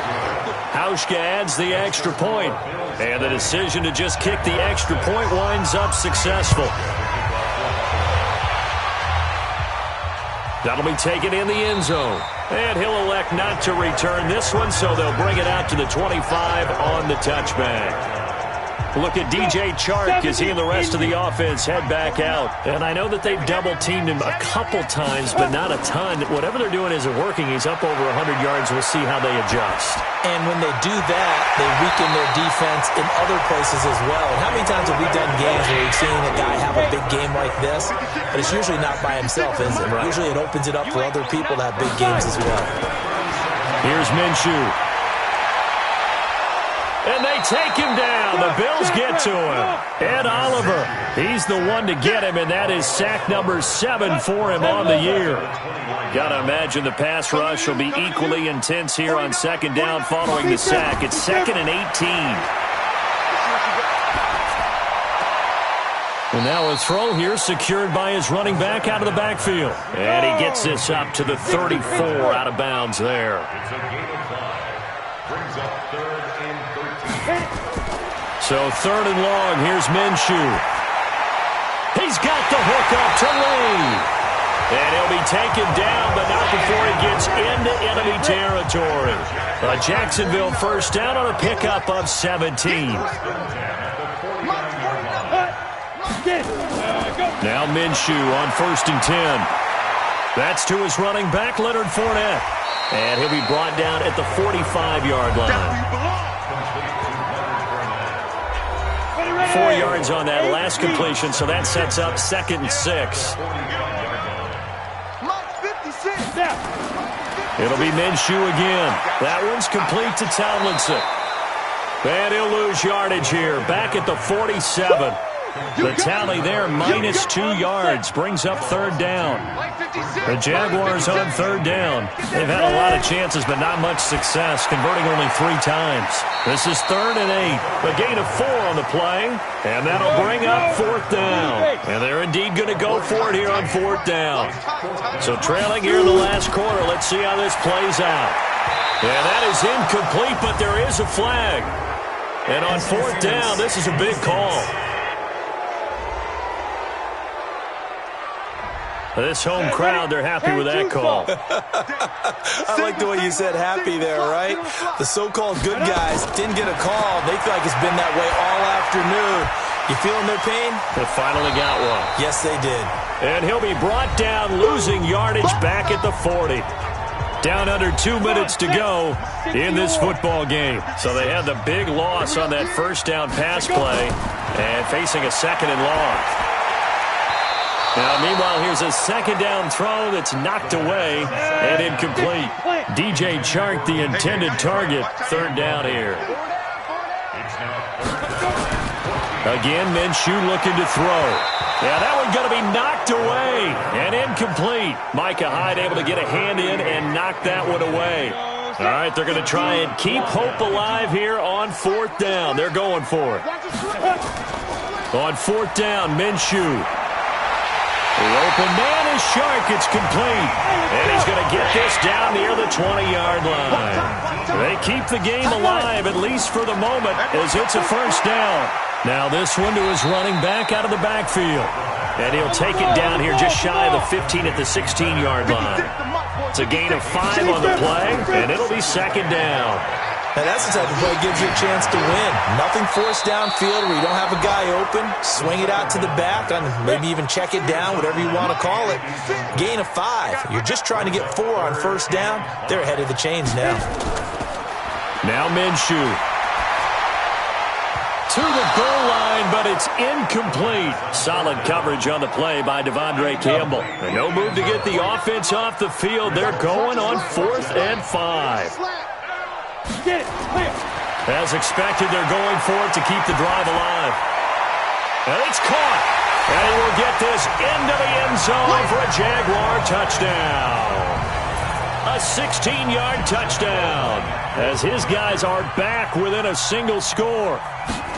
Hauschka adds the extra point. And the decision to just kick the extra point winds up successful. That'll be taken in the end zone. And he'll elect not to return this one, so they'll bring it out to the 25 on the touchback. Look at DJ Chark as he and the rest of the offense head back out. And I know that they've double-teamed him a couple times, but not a ton. Whatever they're doing isn't working. He's up over 100 yards. We'll see how they adjust. And when they do that, they weaken their defense in other places as well. And how many times have we done games where we've seen a guy have a big game like this? But it's usually not by himself, is it? Right. Usually it opens it up for other people to have big games as well. Here's Minshew. And they take him down. The Bills get to him. Ed Oliver, he's the one to get him, and that is sack number 7 for him on the year. Got to imagine the pass rush will be equally intense here on 2nd down following the sack. It's 2nd and 18. And now a throw here secured by his running back out of the backfield. And he gets this up to the 34 out of bounds there. So 3rd and long, here's Minshew. He's got the hook up to Lee. And he'll be taken down, but not before he gets into enemy territory. A Jacksonville first down on a pickup of 17. Now Minshew on 1st and 10. That's to his running back, Leonard Fournette. And he'll be brought down at the 45-yard line. 4 yards on that last completion, so that sets up 2nd and 6. It'll be Minshew again. That one's complete to Tomlinson. And he'll lose yardage here, back at the 47. The tally there, -2 yards, brings up 3rd down. The Jaguars on 3rd down. They've had a lot of chances, but not much success, converting only 3 times. This is 3rd and 8. A gain of 4 on the play, and that'll bring up 4th down. And they're indeed going to go for it here on 4th down. So trailing here in the last quarter, let's see how this plays out. And that is incomplete, but there is a flag. And on 4th down, this is a big call. This home crowd, they're happy with that call. I like the way you said happy there, right? The so-called good guys didn't get a call. They feel like it's been that way all afternoon. You feeling their pain? They finally got one. Yes, they did. And he'll be brought down, losing yardage back at the 40. Down under 2 minutes to go in this football game. So they had the big loss on that first down pass play and facing a 2nd and long. Now, meanwhile, here's a 2nd down throw that's knocked away and incomplete. DJ Chark, the intended target, 3rd down here. Again, Minshew looking to throw. Yeah, that one going to be knocked away and incomplete. Micah Hyde able to get a hand in and knock that one away. All right, they're going to try and keep hope alive here on 4th down. They're going for it. On 4th down, Minshew. The open man is Shark. It's complete. And he's going to get this down near the 20-yard line. They keep the game alive, at least for the moment, as it's a 1st down. Now this one to his running back out of the backfield. And he'll take it down here just shy of the 15 at the 16-yard line. It's a gain of 5 on the play, and it'll be 2nd down. And that's the type of play that gives you a chance to win. Nothing forced downfield where you don't have a guy open. Swing it out to the back, and maybe even check it down, whatever you want to call it. Gain of 5. You're just trying to get 4 on 1st down. They're ahead of the chains now. Now Minshew. To the goal line, but it's incomplete. Solid coverage on the play by Devondre Campbell. And no move to get the offense off the field. They're going on 4th and 5. As expected, they're going for it to keep the drive alive. And it's caught. And he will get this into the end zone for a Jaguar touchdown. A 16-yard touchdown as his guys are back within a single score.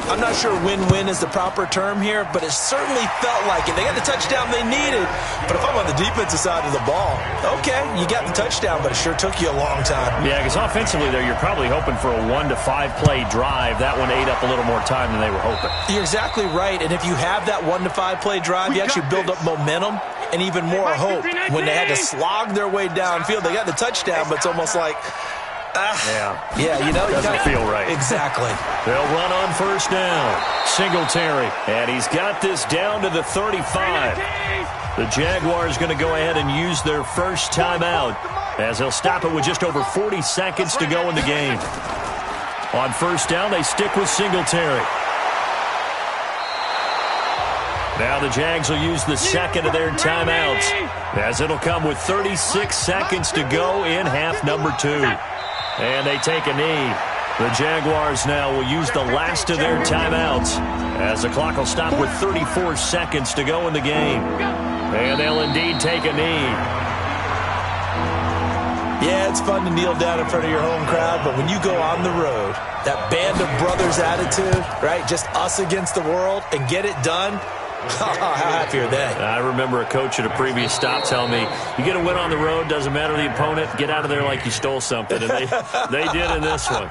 I'm not sure win-win is the proper term here, but it certainly felt like it. They got the touchdown they needed, but if I'm on the defensive side of the ball, okay, you got the touchdown, but it sure took you a long time. Yeah, because offensively there, you're probably hoping for a 1 to 5 play drive. That one ate up a little more time than they were hoping. You're exactly right, and if you have that 1 to 5 play drive, you actually build up momentum and even more hope. When they had to slog their way downfield, they got the touchdown, but it's almost like, yeah, you know, doesn't feel right. Exactly. They'll run on 1st down. Singletary, and he's got this down to the 35. The Jaguars going to go ahead and use their first timeout as they'll stop it with just over 40 seconds to go in the game. On 1st down, they stick with Singletary. Now the Jags will use the second of their timeouts as it'll come with 36 seconds to go in half number 2. And they take a knee. The Jaguars now will use the last of their timeouts as the clock will stop with 34 seconds to go in the game. And they'll indeed take a knee. Yeah, it's fun to kneel down in front of your home crowd, but when you go on the road, that band of brothers attitude, right, just us against the world, and get it done, how happy are they? I remember a coach at a previous stop telling me, you get a win on the road, doesn't matter the opponent, get out of there like you stole something. And they did in this one.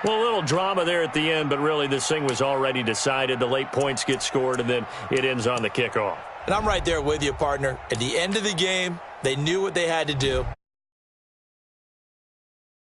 Well, a little drama there at the end, but really this thing was already decided. The late points get scored, and then it ends on the kickoff. And I'm right there with you, partner. At the end of the game, they knew what they had to do.